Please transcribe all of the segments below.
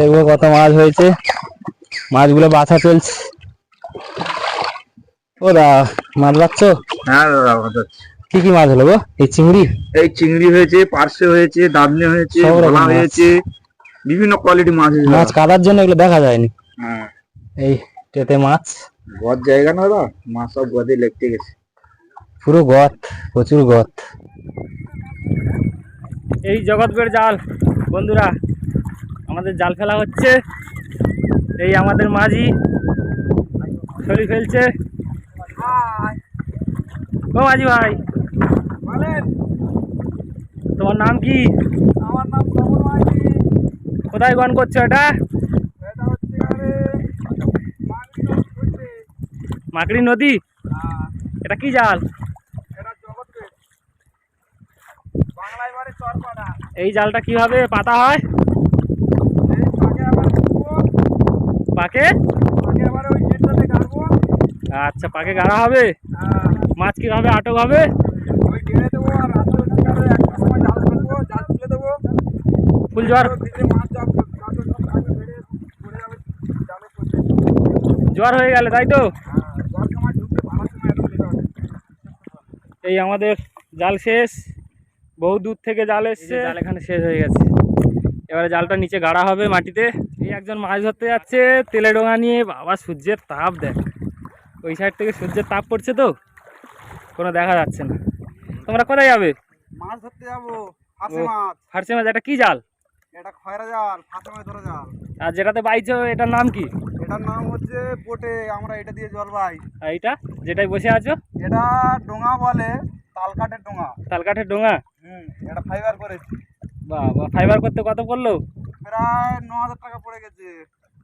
দেখবো কত মাছ হয়েছে, মাছগুলো বাছা চলছে। ও দা, মাছ বাচ্চো? হ্যাঁ দাদা, মাছ আছে। কি কি মাছ হলো গো? এই চিংড়ি? এই চিংড়ি হয়েছে, পার্শে হয়েছে, দাবনি হয়েছে, সব রকম ভোলা মাছ। হয়েছে, বিভিন্ন কোয়ালিটি মাছ হয়েছে মাছ দাদা। কাটার জন্য এগুলো দেখা যায়নি। হ্যাঁ, এই টেতে মাছ, গদ জায়গা না দাদা, মাছ সব গদে লেগতে গেছে। পুরো গত, প্রচুর গত। এই জগৎবের জাল বন্ধুরা, আমাদের জাল ফেলা হচ্ছে। এই আমাদের মাঝি ছড়ি ফেলছে। ও মাঝি ভাই, তোমার নাম কি? আমার নাম কমল মাঝি। কোথায় গন করছো এটা? এটা হচ্ছে আরে মাকড়ি নদী। এটা কি জাল? এটা জগৎবের, বাংলায় বারে চরপাড়া। এই জালটা কিভাবে পাতা হয়? এই পাকে আবার পাকে? পাকে আবার ওই গেটটাতে গাড়বো। আচ্ছা, পাকে গাড়া হবে। মাছ কিভাবে আটক হবে? ওই গেড়ে দেবো, আর রাত্রে হচ্ছে আরে একটা সময় জাল ফেলবো, জাল তুলে দেবো। ফুল জ্বর, ভিতরে মাছ সব কাঁচা সব কাঁচা বেড়ে পড়ে যাবে জালে পড়ে। জ্বর হয়ে গেলে তাই তো? জল সময় ঢুকতে ভালো সময় এত লেট হবে। এই আমাদের জাল শেষ, বহু দূর থেকে জাল এসছে, জাল এখানে শেষ হয়ে গেছে। এবারে জালটা নিচে গাড়া হবে মাটিতে। এই একজন মাছ ধরতে যাচ্ছে তেলে ডোঙা নিয়ে। বাবা, সূর্যের তাপ দেখ, ওই সাইড থেকে সূর্যের তাপ পড়ছে তো কোনো দেখা যাচ্ছে না। তোমরা কোথায় যাবে? মাছ ধরতে যাবো, ফাঁসে মাছ। ফার্সে মাছ। এটা কি জাল? এটা খয়রা জাল, ফাঁসে মাছ ধরা জাল। আর যেটাতে বাইছো এটার নাম কি? এটার নাম হচ্ছে বোটে, আমরা এটা দিয়ে জল পাই। আর এইটা যেটাই বসে আছো? এটা ডোঙা বলে, তালকাঠের ডোঙা। তালকাঠের ডোঙা। এটা ফাইবার করেছি। বাবা, ফাইবার করতে কত পড়লো? প্রায় 9,000 টাকা পড়ে গেছে।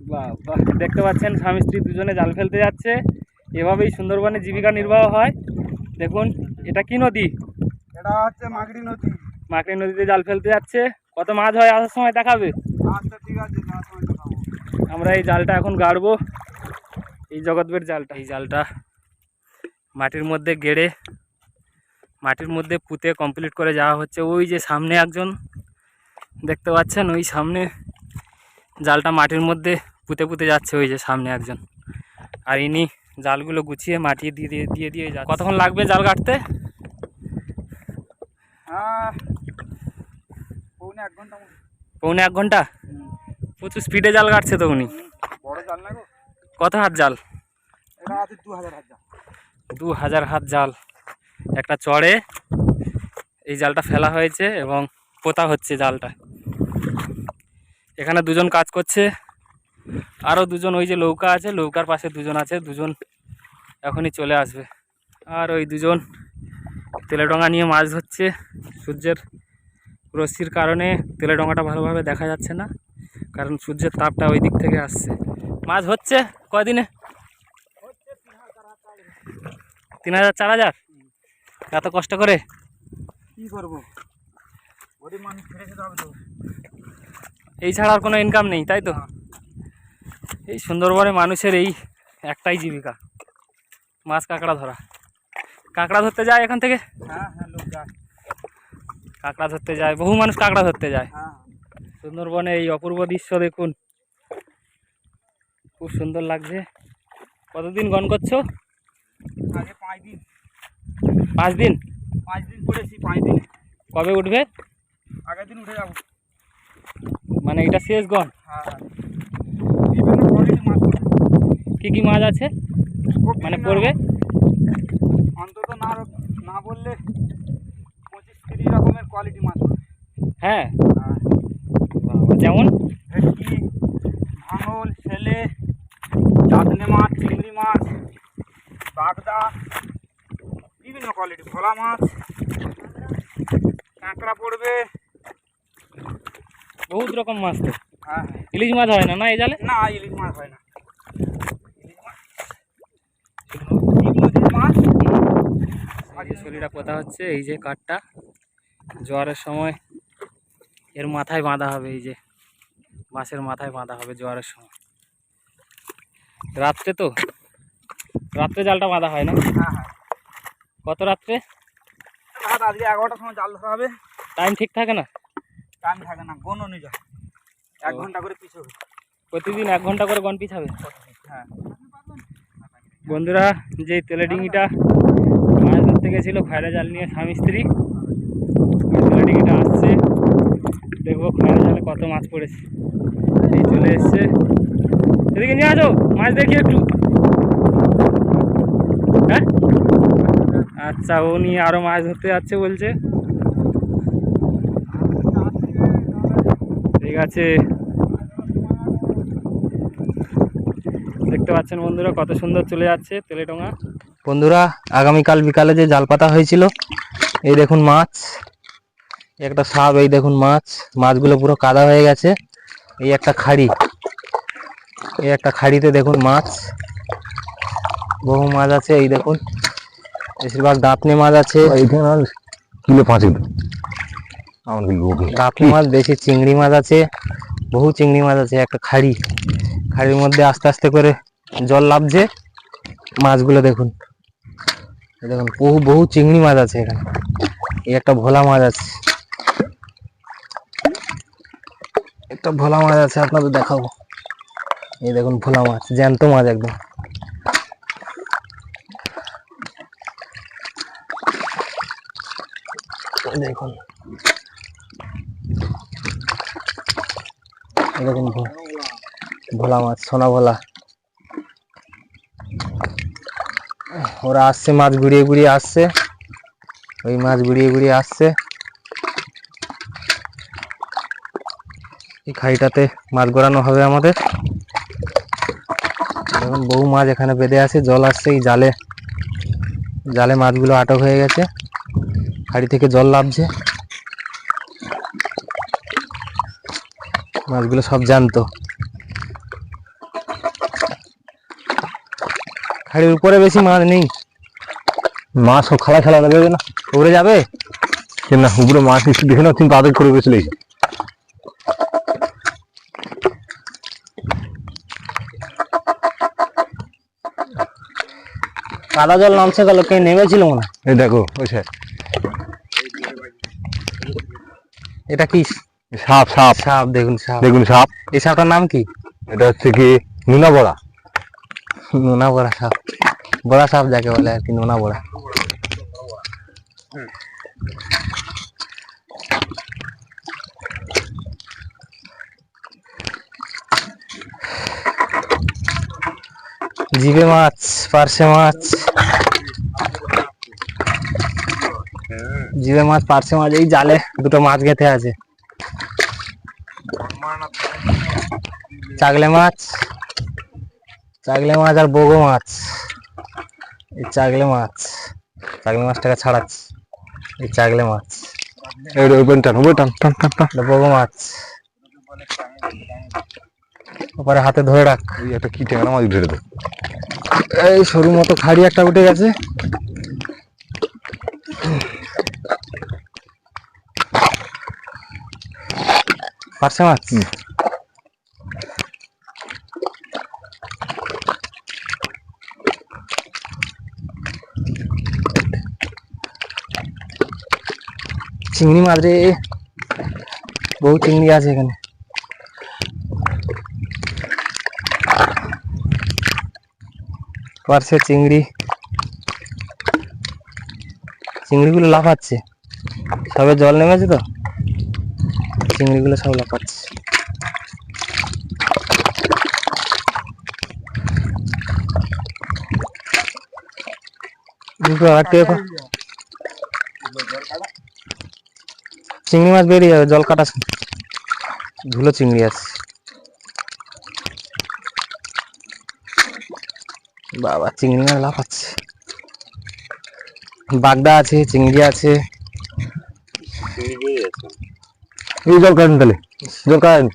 বাবা, দেখতে পাচ্ছেন স্বামী স্ত্রী দুজনে জাল ফেলতে যাচ্ছে। এভাবেই সুন্দরবনে জীবিকা নির্বাহ হয়। দেখুন, এটা কি নদী? এটা হচ্ছে মাগড়ি নদী। মাকড়ি নদীতে জাল ফেলতে যাচ্ছে। কত মাছ হয় আসার সময় দেখাবে। আচ্ছা ঠিক আছে, যাওয়ার সময় দেখাবো। আমরা এই জালটা এখন গাড়বো, এই জগৎবের জালটা। এই জালটা মাটির মধ্যে গেড়ে, মাটির মধ্যে পুঁতে কমপ্লিট করে যাওয়া হচ্ছে। ওই যে সামনে একজন দেখতে পাচ্ছেন, ওই সামনে জালটা মাটির মধ্যে পুঁতে পুঁতে যাচ্ছে, ওই যে সামনে একজন। আর ইনি জালগুলো গুছিয়ে মাটি দিয়ে যাচ্ছে। কতক্ষণ লাগবে জাল কাটতে? পৌনে 1 ঘন্টা। পৌনে 1 ঘন্টা? প্রচুর স্পিডে জাল কাটছে তো উনি। বড় জাল না গো। কত হাত জাল? এটা আছে 2000 হাত জাল। 2000 হাত জাল একটা চড়ে এই জালটা ফেলা হয়েছে এবং পোতা হচ্ছে জালটা। এখানে দুজন কাজ করছে, আরও দুজন ওই যে নৌকা আছে, নৌকার পাশে দুজন আছে, দুজন এখনই চলে আসবে। আর ওই দুজন তেলে ডোঙা নিয়ে মাছ ধরছে। সূর্যের রশ্মির কারণে তেলে ডোঙাটা ভালোভাবে দেখা যাচ্ছে না, কারণ সূর্যের তাপটা ওই দিক থেকে আসছে। মাছ হচ্ছে কয়দিনে? 3000 4000? এত কষ্ট করে কি করবো, গরিব মানুষ ফিরে যেতে হবে তো। এই ছাড়া আর কোনো ইনকাম নেই, তাই তো? এই সুন্দরবনে মানুষের এই একটাই জীবিকা, মাছ কাঁকড়া ধরা। কাঁকড়া ধরতে যায় এখান থেকে? হ্যাঁ হ্যাঁ, লোক যায়, কাঁকড়া ধরতে যায়, বহু মানুষ কাঁকড়া ধরতে যায়। হ্যাঁ। সুন্দরবনে এই অপূর্ব দৃশ্য দেখুন, খুব সুন্দর লাগছে। কতদিন গন করছো? আগে 5 দিন। 5 দিন? 5 দিন করেছি, 5 দিন। কবে উঠবে? আগের দিন উঠে যাবো। মানে এটা শেষ গন? হ্যাঁ হ্যাঁ, বিভিন্ন কোয়ালিটি মাছ পড়বে। কি কি মাছ আছে মানে পড়বে? অন্তত না বললে 25-30 রকমের কোয়ালিটি মাছ পড়বে। হ্যাঁ, যেমন ভেটকি, ভাঙল, ছেলে, চাঁদনে মাছ, চিংড়ি মাছ, বাগদা, বিভিন্ন কোয়ালিটি, ভোলা মাছ, কাঁকড়া পড়বে। বহুত রকম মাছ তো। হ্যাঁ, ইলিশ মাছ হয় না না এই জালে? না, ইলিশ মাছ হয় না। নদীর মাছ। শরীরটা পোতা হচ্ছে, এই যে কাঠটা জোয়ারের সময় এর মাথায় বাঁধা হবে, এই যে মাছের মাথায় বাঁধা হবে জোয়ারের সময়। রাত্রে তো, রাত্রে জালটা বাঁধা হয় না? হ্যাঁ হ্যাঁ, কত রাত্রে? রাত আজকে 11টার সময় জাল ধরা হবে। টাইম ঠিক থাকে না? টাইম থাকে না, কোন অনুযায়ী। 1 ঘন্টা করে পিছ হবে। প্রতিদিন 1 ঘন্টা করে গন পিছাবে। হ্যাঁ বন্ধুরা, যে তেলে ডিঙিটা মাছ ধরতে গেছিল খয়রা জাল নিয়ে স্বামী স্ত্রী, ওই তেলে ডিঙিটা আসছে, দেখবো খয়রা জালে কত মাছ পড়েছে। এই চলে এসছে, এদিকে নিয়ে আসো মাছ দেখি একটু। হ্যাঁ আচ্ছা, ও নিয়ে আরো মাছ ধরতে যাচ্ছে বলছে। ঠিক আছে, দেখতে পাচ্ছেন বন্ধুরা কত সুন্দর চলে যাচ্ছে তেলেডোঙা। বন্ধুরা, আগামীকাল বিকালে যে জাল পাতা হয়েছিল, এই দেখুন মাছ, একটা সাপ, এই দেখুন মাছ, মাছগুলো পুরো কাদা হয়ে গেছে। এই একটা খাড়ি, এই একটা খাড়িতে দেখুন মাছ, বহু মাছ আছে। এই দেখুন বেশিরভাগ দাঁতনে মাছ আছে, কিলো 5 কিলো আমার কিলো দাঁতনে মাছ বেশি, চিংড়ি মাছ আছে, বহু চিংড়ি মাছ আছে। একটা খাড়ি, খাড়ির মধ্যে আস্তে আস্তে করে জল নামছে, মাছগুলো দেখুন, এই দেখুন বহু বহু চিংড়ি মাছ আছে এখানে। এই একটা ভোলা মাছ আছে, একটা ভোলা মাছ আছে, আপনাদের দেখাবো। এই দেখুন ভোলা মাছ, জ্যান্ত মাছ একদম। দেখুন, এই দেখুন ভোলা মাছ, সোনা ভোলা। ওরা আসছে, মাছ ঘুরিয়ে ঘুরিয়ে আসছে, ওই মাছ ঘুরিয়ে ঘুরিয়ে আসছে। এই খাইটাতে মাছ গড়ানো হবে আমাদের। দেখুন বহু মাছ এখানে বেঁধে আছে, জল আসছে, এই জালে জালে মাছগুলো আটক হয়ে গেছে, খাড়ি থেকে জল নামছে, মাছগুলো সব জ্যান্ত। খাড়ির উপরে বেশি মাছ নেই, মাছ সব খেলা খেলা লাগবে না, উড়ে যাবে। না উপরে মাছ একটু দেখে না, কিন্তু আধেক করে বেশি লেগেছে। কাদা জল নামছে গেল, কে নেমেছিল মনে হয়। এই দেখো ওই সে এটা কি? সাপ, সাপ সাপ, দেখুন সাপ। দেখুন সাপ। এই সাপটার নাম কি? এটা হচ্ছে কি নুনা বড়া। নোনা বড়া সাপ, বড়া সাপ যাকে বলে আর কি, নোনা বড়া। জিবে মাছ, পার্শে মাছ, জিবে মাছ, পার্শে মাছ। এই জালে দুটো মাছ গেঁথে আছে, চাগলে মাছ, চাগলে মাছ আর বগো মাছ। এই চাগলে মাছ, চাগলে মাছটাকে ছাড়াচ্ছে, এই চাগলে মাছ। টান টান টান টান। এটা বগো মাছ, ওপরে হাতে ধরে রাখ। এই একটা কি ট্যাংরা মাছ ধরে দেয়। এই সরু মতো খাড়ি একটা উঠে গেছে, পার্শে মাছ। চিংড়ি মাছ রে, বহু চিংড়ি আছে এখানে। পার্শে চিংড়ি, চিংড়িগুলো লাফাচ্ছে, সবে জল নেমেছে তো, চিংড়িগুলো সব লাফাচ্ছে। চিংড়ি মাছ বেরিয়ে যাবে, জল কাটা, ধুলো চিংড়ি আছে। বাবা, চিংড়ি মাছ লাফাচ্ছে, বাগদা আছে, চিংড়ি আছে। এই জল কাটেন তাহলে, জল কাটেন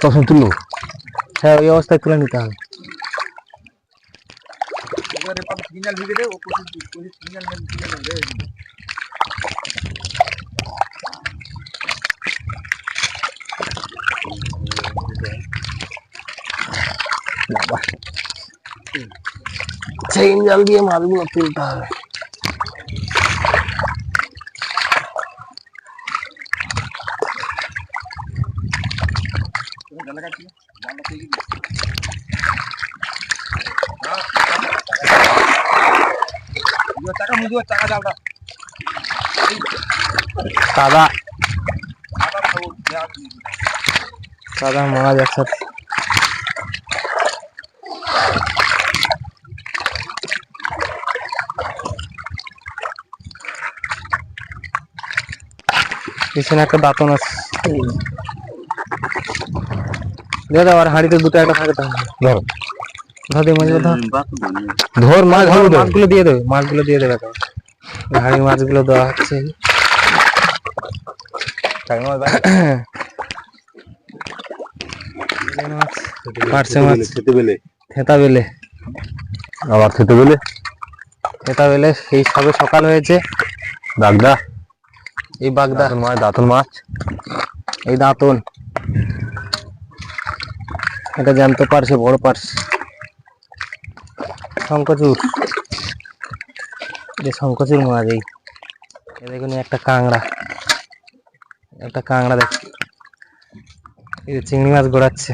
তখন তুললো। হ্যাঁ, ওই অবস্থায় তুলে নিতে হবে। এবারে পাত সিগন্যাল ভিগে দে, ও কোন সিগন্যাল দে। চেইন জাল দিয়ে মাছগুলো তুলতে হবে। টাকা মুজো টাকা জালটা কাদা কাদা মাছ একসাথে। পিছনে একটা দাঁতন আছে, দাদা আর হাঁড়িতে দুটো একটা থাকে তাহলে ধর ধর দিয়ে মাছগুলো ধর, ধর মাছ ধর, ধর মাছগুলো দিয়ে দেবে, মাছগুলো দিয়ে দেবে তো, হাঁড়ির মাছগুলো দেওয়া হচ্ছে। পার্শে মাছ, খেতে পেলে থেতা বেলে, আবার খেতে পেলে থেতা বেলে, এই সবে সকাল হয়েছে। বাগদা এই বাগদা, মাছ, দাঁতন মাছ, এই দাঁতন, এটা জ্যান্ত পার্শে, বড় পার্শ, শঙ্কচুর, এই শঙ্কচুর মাছ। এই দেখুন একটা কাঁকড়া, একটা কাঁকড়া দেখ, এই চিংড়ি মাছ গোড়াচ্ছে।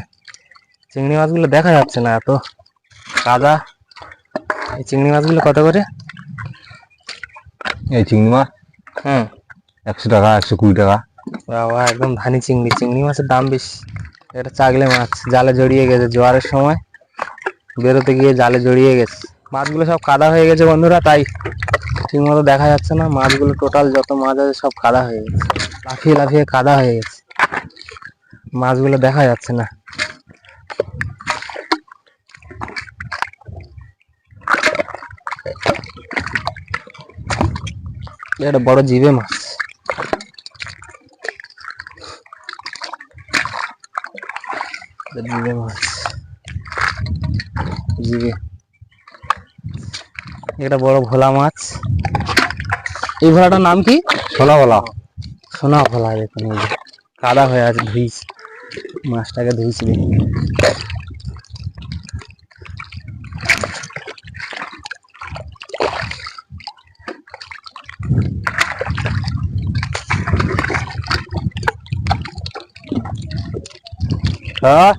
চিংড়ি মাছগুলো দেখা যাচ্ছে না, এত কাদা। এই চিংড়ি মাছগুলো কত করে? এই চিংড়ি মাছ হুম, 100 টাকা, 120 টাকা। বাবা একদম ধানি চিংড়ি, চিংড়ি মাছের দাম বেশি। এটা চাগলে মাছ, জালে জড়িয়ে গেছে, জোয়ারের সময় বেরোতে গিয়ে জালে জড়িয়ে গেছে। মাছগুলো সব কাদা হয়ে গেছে বন্ধুরা, তাই ঠিক মতো দেখা যাচ্ছে না। মাছগুলো টোটাল যত মাছ আছে সব কাদা হয়ে গেছে, লাফিয়ে লাফিয়ে কাদা হয়ে গেছে, মাছগুলো দেখা যাচ্ছে না। এটা বড় জিবে মাছ, জিবে মাছ, জিবে। এটা বড় ভোলা মাছ। এই ভোলাটার নাম কি? সোনা বলা। সোনা ভোলা। দেখুন এই যে কাদা হয়ে আছে, ধুইছি মাছটাকে, ধুইছি দেখি। হ্যাঁ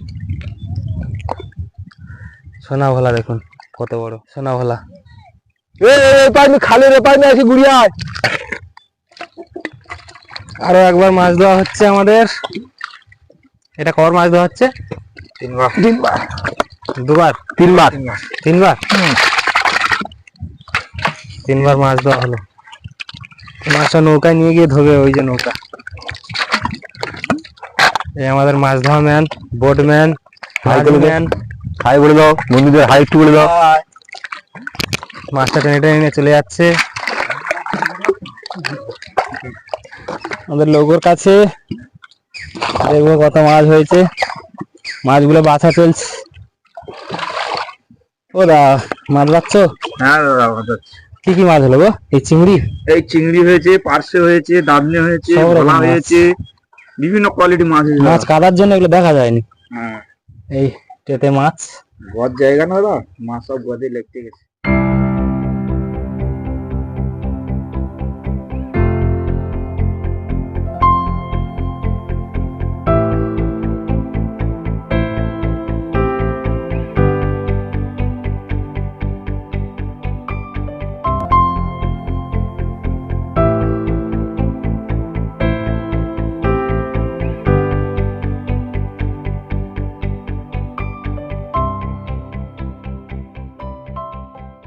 সোনা ভোলা দেখুন কত বড় সোনা ভোলা। পাইনি খালে রে, পাইনি আসি গুড়িয়ায়। আরো একবার মাছ দেওয়া হচ্ছে আমাদের। এটা কবার মাছ দেওয়া হচ্ছে? দুবার, তিনবার তিনবার, তিনবার মাছ দেওয়া হলো। মাছটা নৌকায় নিয়ে গিয়ে ধোবে, ওই যে নৌকা। এই আমাদের মাছ ধোয়া man, boat man, man. Hi বলে দাও বন্ধুদের, হাই একটু বলে দাও। মাছটা টেনে টেনে নিয়ে চলে যাচ্ছে আমাদের লোগোর কাছে। দেখবো কত মাছ হয়েছে, মাছগুলো বাছা চলছে। ও দা, মাছ বাচ্চ? হ্যাঁ দাদা, কি কি মাছ হলো গো? এই চিংড়ি, এই চিংড়ি হয়েছে, পার্শে হয়েছে, দাবনি হয়েছে, সব রকম ভোলা মাছ। হয়েছে, বিভিন্ন কোয়ালিটি মাছ হয়েছে মাছ দাদা। কাদার জন্য এগুলো দেখা যায়নি। হ্যাঁ, এই টেটে মাছ, গদ জায়গা না দাদা, মাছ সব গদে লেগতে গেছে।